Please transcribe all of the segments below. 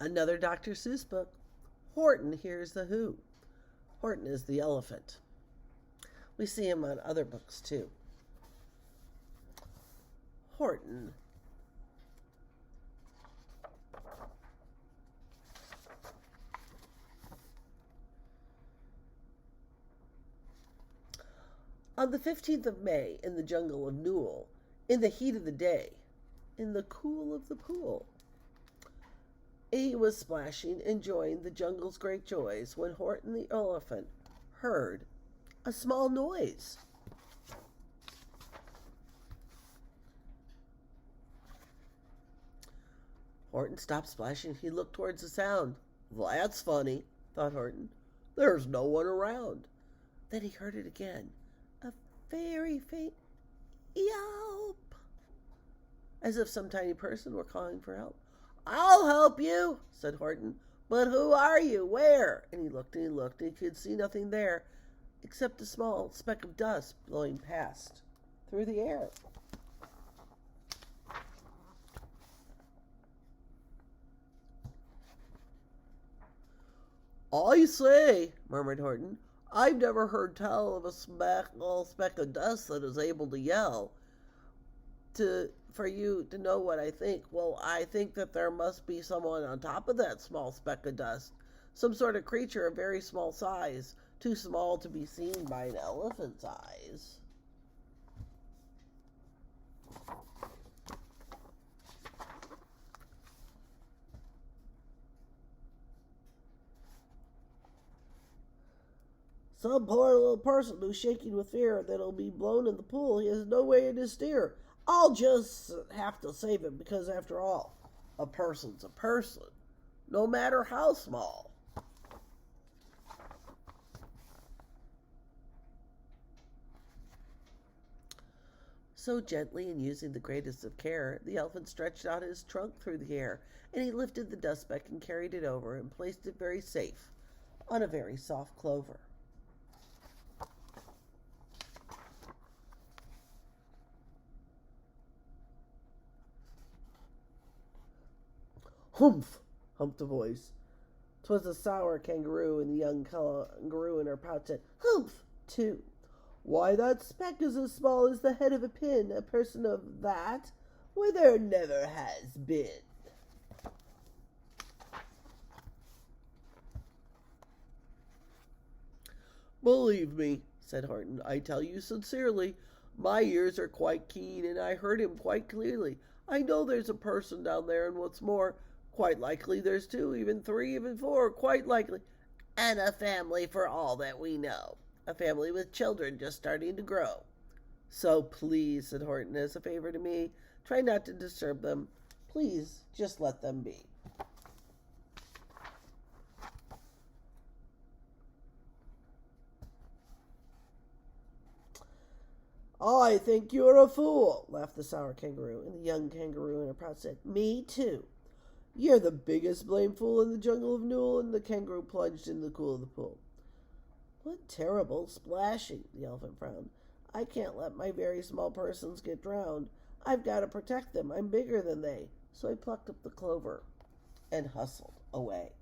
Another Dr. Seuss book. Horton Hears the Who. Horton is the elephant. We see him on other books too. Horton. On the 15th of May, in the jungle of Newell, in the heat of the day, in the cool of the pool, he was splashing, enjoying the jungle's great joys, when Horton the elephant heard a small noise. Horton stopped splashing. He looked towards the sound. That's funny, thought Horton. There's no one around. Then he heard it again. A very faint yelp, as if some tiny person were calling for help. I'll help you, said Horton. But who are you? Where? And he looked and he looked, and he could see nothing there except a small speck of dust blowing past through the air. I say, murmured Horton, I've never heard tell of a small speck of dust that is able to yell. For you to know what I think. Well, I think that there must be someone on top of that small speck of dust. Some sort of creature of very small size, too small to be seen by an elephant's eyes. Some poor little person who's shaking with fear that'll be blown in the pool. He has no way to steer. I'll just have to save him because, after all, a person's a person, no matter how small. So gently and using the greatest of care, the elephant stretched out his trunk through the air, and he lifted the dust speck and carried it over and placed it very safe on a very soft clover. Humph! Humped a voice. 'Twas a sour kangaroo, and the young kangaroo in her pouch said, Humph! Too. Why, that speck is as small as the head of a pin. A person of that? Why, there never has been. Believe me, said Horton, I tell you sincerely, my ears are quite keen, and I heard him quite clearly. I know there's a person down there, and what's more, quite likely there's two, even three, even four, quite likely. And a family for all that we know. A family with children just starting to grow. So please, said Horton, as a favor to me, try not to disturb them. Please, just let them be. I think you're a fool, laughed the sour kangaroo, and the young kangaroo in her pouch said, Me too. You're the biggest blame fool in the jungle of Newell, and the kangaroo plunged in the cool of the pool. What terrible splashing, the elephant frowned. I can't let my very small persons get drowned. I've got to protect them. I'm bigger than they. So I plucked up the clover and hustled away.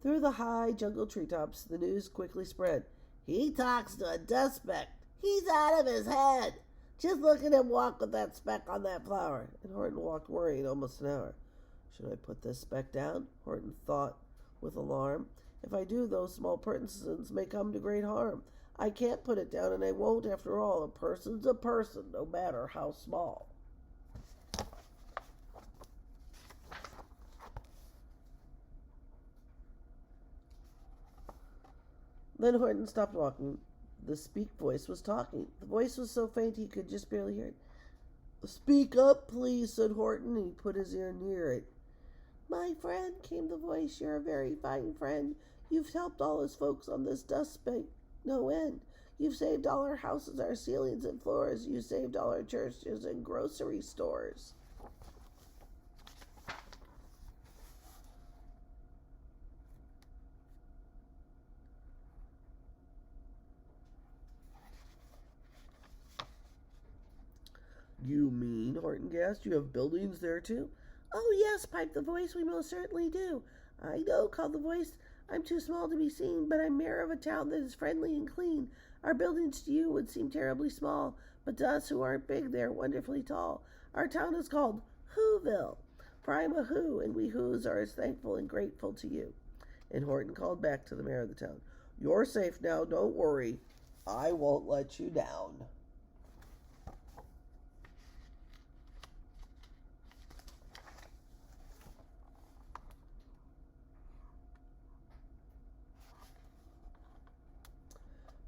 Through the high jungle treetops, the news quickly spread. He talks to a dust speck. He's out of his head. Just look at him walk with that speck on that flower. And Horton walked worrying almost an hour. Should I put this speck down? Horton thought with alarm. If I do, those small persons may come to great harm. I can't put it down, and I won't after all. A person's a person, no matter how small. Then Horton stopped walking. The speak voice was talking. The voice was so faint he could just barely hear it. Speak up, please, said Horton, and he put his ear near it. My friend, came the voice, you're a very fine friend. You've helped all us folks on this dust bank no end. You've saved all our houses, our ceilings and floors. You saved all our churches and grocery stores. You mean, Horton gasped, you have buildings there too? Oh, yes, piped the voice, we most certainly do. I know, called the voice. I'm too small to be seen, but I'm mayor of a town that is friendly and clean. Our buildings to you would seem terribly small, but to us who aren't big, they're wonderfully tall. Our town is called Whoville, for I'm a Who, and we Whos are as thankful and grateful to you. And Horton called back to the mayor of the town. You're safe now, don't worry. I won't let you down.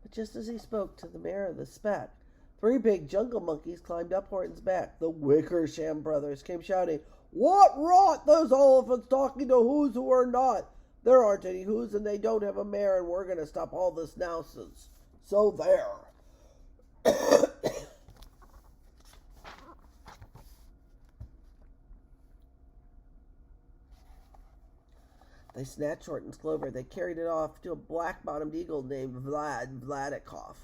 But just as he spoke to the mayor of the speck, 3 big jungle monkeys climbed up Horton's back. The Wickersham brothers came shouting, What rot! Those elephants talking to Whos who are not. There aren't any Whos and they don't have a mayor, and we're going to stop all this nonsense. So there. They snatched Horton's clover. They carried it off to a black-bottomed eagle named Vladikoff,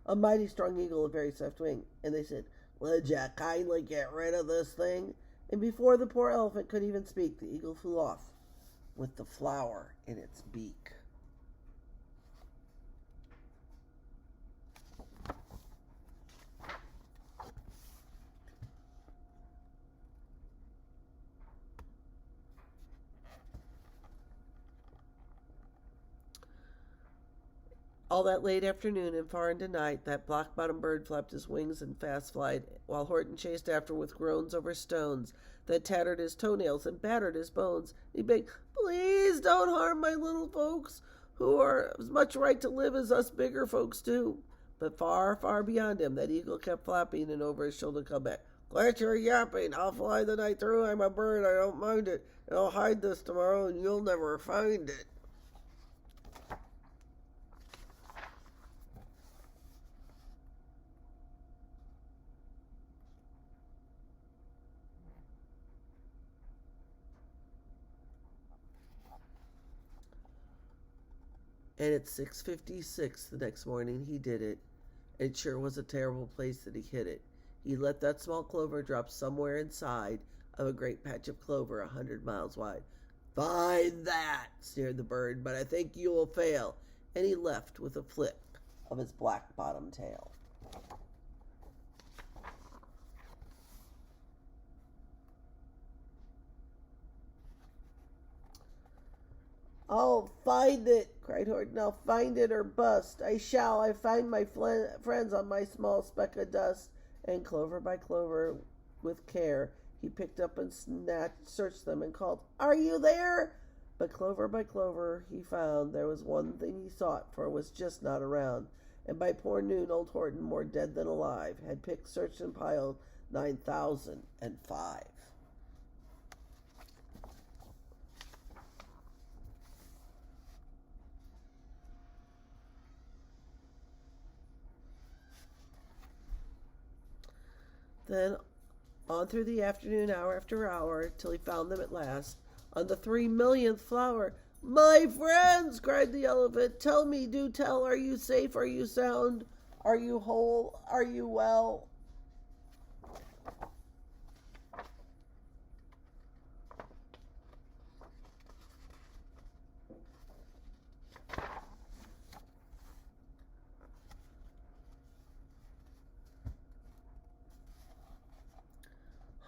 a mighty strong eagle with very soft wing. And they said, Would you kindly get rid of this thing? And before the poor elephant could even speak, the eagle flew off with the flower in its beak. All that late afternoon and far into night, that black-bottomed bird flapped his wings in fast flight, while Horton chased after with groans over stones that tattered his toenails and battered his bones. He begged, Please don't harm my little folks, who are as much right to live as us bigger folks do. But far, far beyond him, that eagle kept flapping, and over his shoulder called back, Quit your yapping. I'll fly the night through. I'm a bird. I don't mind it. And I'll hide this tomorrow, and you'll never find it. And at 6:56 the next morning he did it. It sure was a terrible place that he hid it. He let that small clover drop somewhere inside of a great patch of clover 100 miles wide. Find that, sneered the bird, but I think you will fail. And he left with a flip of his black-bottomed tail. I'll find it, cried Horton. I'll find it or bust. I shall. I find my friends on my small speck of dust. And clover by clover, with care, he picked up and searched them and called, Are you there? But clover by clover he found there was one thing he sought, for it was just not around. And by poor noon, old Horton, more dead than alive, had picked, searched, and piled 9,005. Then on through the afternoon, hour after hour, till he found them at last, on the 3 millionth flower. My friends, cried the elephant, tell me, do tell, are you safe, are you sound, are you whole, are you well?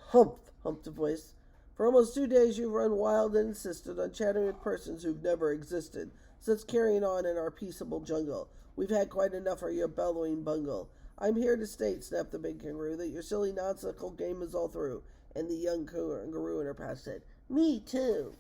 Humph, humphed a voice. For almost 2 days you've run wild and insisted on chatting with persons who've never existed. Since carrying on in our peaceable jungle, we've had quite enough of your bellowing bungle. I'm here to state, snapped the big kangaroo, that your silly nonsensical game is all through. And the young kangaroo in her path said, Me too.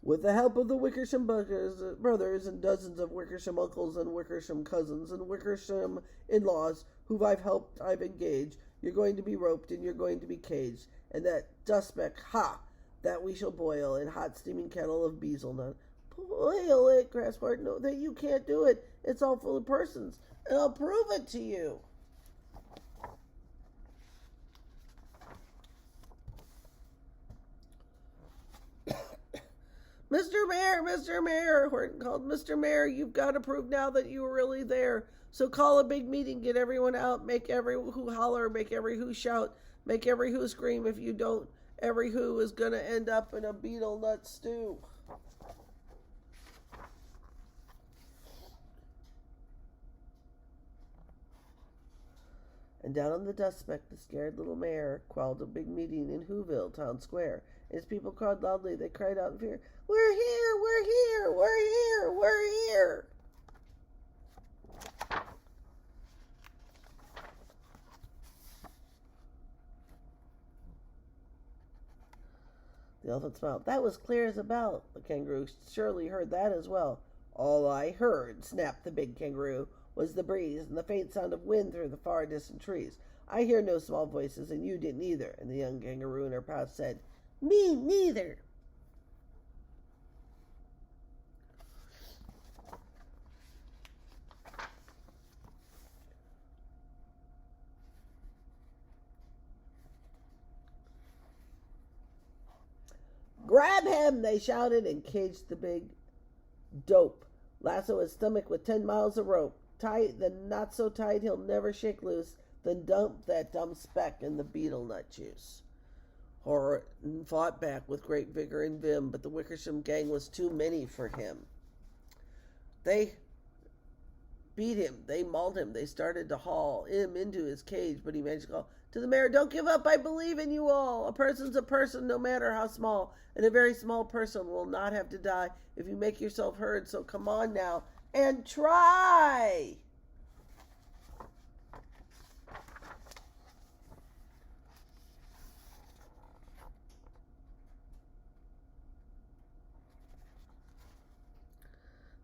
With the help of the Wickersham brothers and dozens of Wickersham uncles and Wickersham cousins and Wickersham in-laws who I've engaged, you're going to be roped and you're going to be caged. And that dustbeck, that we shall boil in hot steaming kettle of bezelnut. Boil it, gasped Horton. No, that you can't do it. It's all full of persons. And I'll prove it to you. Mr. Mayor, Mr. Mayor, Horton called. Mr. Mayor, you've got to prove now that you were really there. So call a big meeting, get everyone out, make every who holler, make every who shout, make every who scream. If you don't, every who is going to end up in a beetle nut stew. And down on the dust speck, the scared little mayor called a big meeting in Whoville town square. As people cried loudly, they cried out in fear, "We're here! We're here! We're here! We're here!" The elephant smiled. "That was clear as a bell." The kangaroo surely heard that as well. "All I heard," snapped the big kangaroo, "was the breeze and the faint sound of wind through the far distant trees. I hear no small voices, and you didn't either." And the young kangaroo in her pouch said, "Me neither." "Grab him!" they shouted, and caged the big dope. "Lasso his stomach with 10 miles of rope. Tight, then not so tight he'll never shake loose. Then dump that dumb speck in the beetle nut juice." Horton fought back with great vigor and vim, but the Wickersham gang was too many for him. They beat him, they mauled him, they started to haul him into his cage, but he managed to call to the mayor, "Don't give up, I believe in you all. A person's a person, no matter how small, and a very small person will not have to die if you make yourself heard, so come on now and try."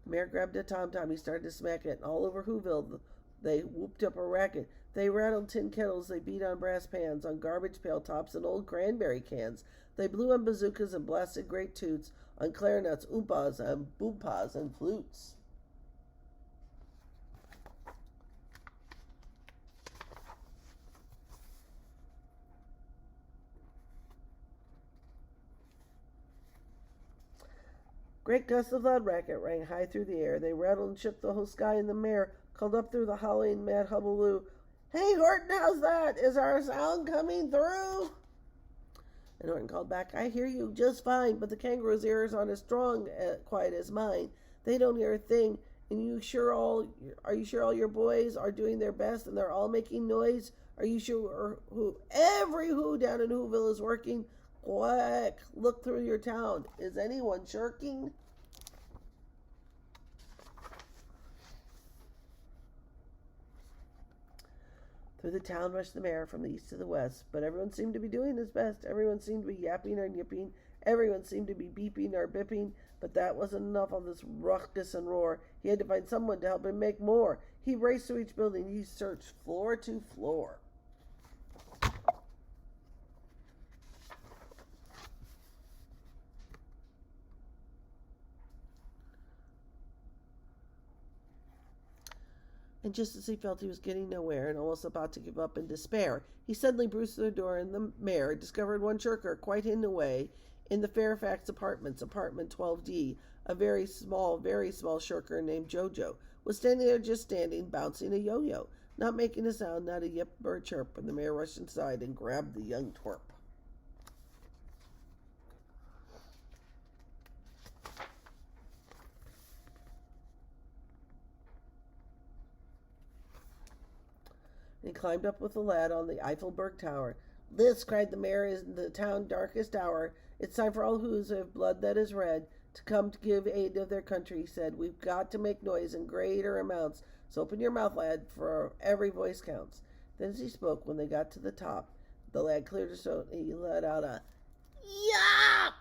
The mayor grabbed a tom-tom. He started to smack it, and all over Whoville they whooped up a racket. They rattled tin kettles, they beat on brass pans, on garbage pail tops and old cranberry cans. They blew on bazookas and blasted great toots, on clarinets, oompas, and boompas, and flutes. Great gusts of loud racket rang high through the air. They rattled and shook the whole sky, and the mayor called up through the howling mad hubbub, "Hey, Horton, how's that? Is our sound coming through?" And Horton called back, "I hear you just fine, but the kangaroo's ears aren't as strong quite as mine. They don't hear a thing. And are you sure all your boys are doing their best and they're all making noise? Are you sure every who down in Whoville is working? Quick, look through your town. Is anyone shirking?" Through the town rushed the mayor from the east to the west, but everyone seemed to be doing his best. Everyone seemed to be yapping or yipping. Everyone seemed to be beeping or bipping, but that wasn't enough of this ruckus and roar. He had to find someone to help him make more. He raced through each building. He searched floor to floor. And just as he felt he was getting nowhere and almost about to give up in despair, he suddenly bruised through the door, and the mayor discovered one shirker quite hidden away in the Fairfax apartments, apartment 12D. A very small shirker named Jojo was standing there, just standing, bouncing a yo-yo, not making a sound, not a yip or a chirp, and the mayor rushed inside and grabbed the young twerp. He climbed up with the lad on the Eiffelberg Tower. "This," cried the mayor, "is the town's darkest hour. It's time for all who have blood that is red to come to give aid of their country," he said. "We've got to make noise in greater amounts, so open your mouth, lad, for every voice counts." Then as he spoke, when they got to the top, the lad cleared his throat and he let out a yop.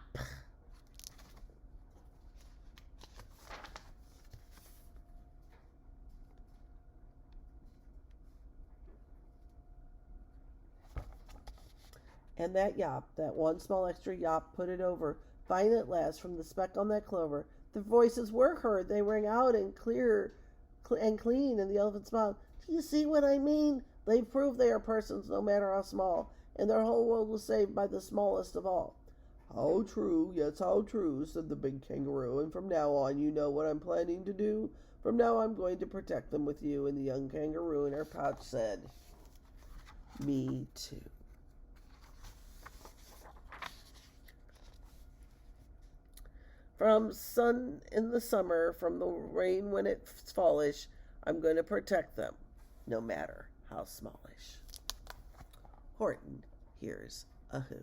And that yop, that one small extra yop, put it over. Fine at last, from the speck on that clover, the voices were heard. They rang out and clear and clean, and the elephant smiled. "Do you see what I mean? They've proved they are persons, no matter how small, and their whole world was saved by the smallest of all." How true, yes, how true, said the big kangaroo. And from now on, you know what I'm planning to do? From now I'm going to protect them with you. And the young kangaroo in her pouch said, me too. From sun in the summer, from the rain when it's fallish, I'm going to protect them, no matter how smallish. Horton hears a who.